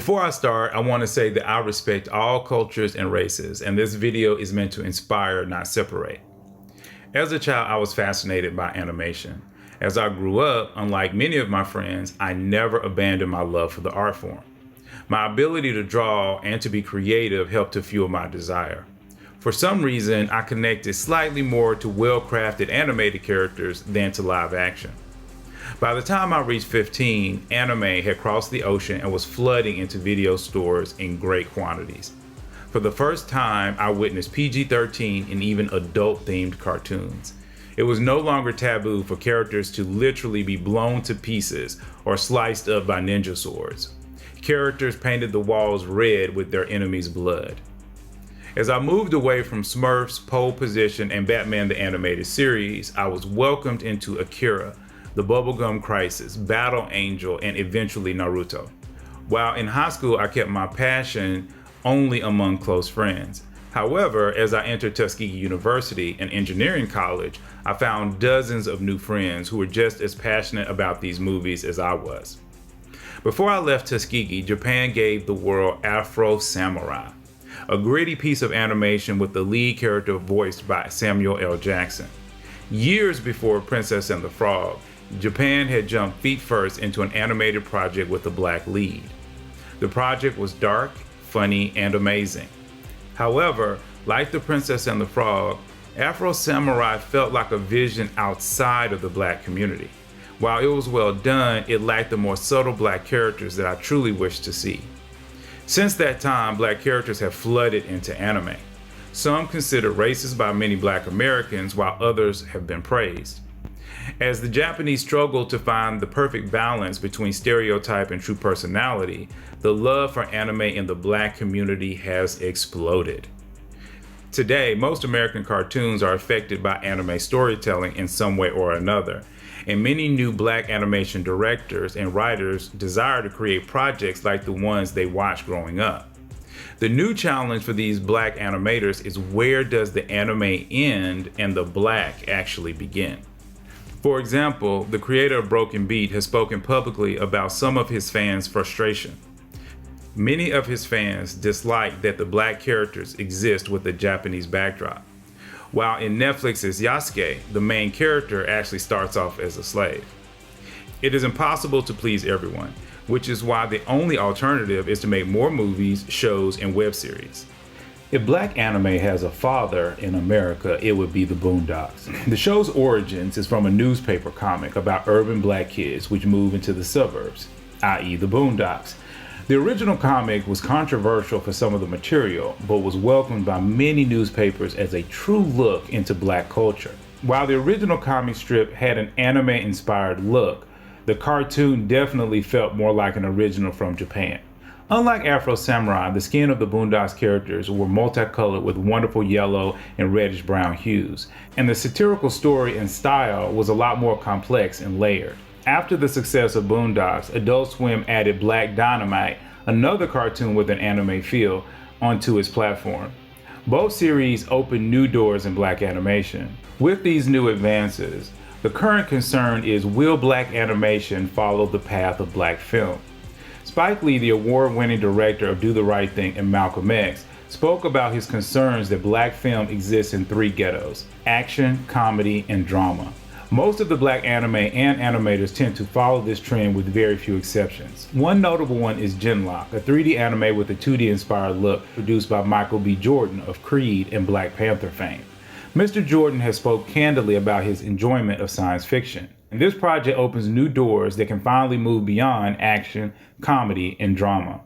Before I start, I want to say that I respect all cultures and races, and this video is meant to inspire, not separate. As a child, I was fascinated by animation. As I grew up, unlike many of my friends, I never abandoned my love for the art form. My ability to draw and to be creative helped to fuel my desire. For some reason, I connected slightly more to well-crafted animated characters than to live action. By the time I reached 15, anime had crossed the ocean and was flooding into video stores in great quantities. For the first time, I witnessed PG-13 and even adult-themed cartoons. It was no longer taboo for characters to literally be blown to pieces or sliced up by ninja swords. Characters painted the walls red with their enemies' blood. As I moved away from Smurfs, Pole Position, and Batman the Animated Series, I was welcomed into Akira, The Bubblegum Crisis, Battle Angel, and eventually Naruto. While in high school, I kept my passion only among close friends. However, as I entered Tuskegee University, an engineering college, I found dozens of new friends who were just as passionate about these movies as I was. Before I left Tuskegee, Japan gave the world Afro Samurai, a gritty piece of animation with the lead character voiced by Samuel L. Jackson. Years before Princess and the Frog, Japan had jumped feet first into an animated project with a black lead. The project was dark, funny, and amazing. However, like The Princess and the Frog, Afro Samurai felt like a vision outside of the black community. While it was well done, it lacked the more subtle black characters that I truly wished to see. Since that time, black characters have flooded into anime. Some considered racist by many black Americans, while others have been praised. As the Japanese struggled to find the perfect balance between stereotype and true personality, the love for anime in the black community has exploded. Today, most American cartoons are affected by anime storytelling in some way or another, and many new black animation directors and writers desire to create projects like the ones they watched growing up. The new challenge for these black animators is, where does the anime end and the black actually begin? For example, the creator of Broken Beat has spoken publicly about some of his fans' frustration. Many of his fans dislike that the black characters exist with a Japanese backdrop, while in Netflix's Yasuke, the main character actually starts off as a slave. It is impossible to please everyone, which is why the only alternative is to make more movies, shows, and web series. If black anime has a father in America, it would be the Boondocks. The show's origins is from a newspaper comic about urban black kids which move into the suburbs, i.e. the Boondocks. The original comic was controversial for some of the material, but was welcomed by many newspapers as a true look into black culture. While the original comic strip had an anime-inspired look, the cartoon definitely felt more like an original from Japan. Unlike Afro Samurai, the skin of the Boondocks characters were multicolored with wonderful yellow and reddish-brown hues, and the satirical story and style was a lot more complex and layered. After the success of Boondocks, Adult Swim added Black Dynamite, another cartoon with an anime feel, onto its platform. Both series opened new doors in black animation. With these new advances, the current concern is, will black animation follow the path of black film? Spike Lee, the award-winning director of Do the Right Thing and Malcolm X, spoke about his concerns that black film exists in three ghettos: action, comedy, and drama. Most of the black anime and animators tend to follow this trend with very few exceptions. One notable one is Genlock, a 3D anime with a 2D inspired look produced by Michael B. Jordan of Creed and Black Panther fame. Mr. Jordan has spoke candidly about his enjoyment of science fiction. And this project opens new doors that can finally move beyond action, comedy, and drama.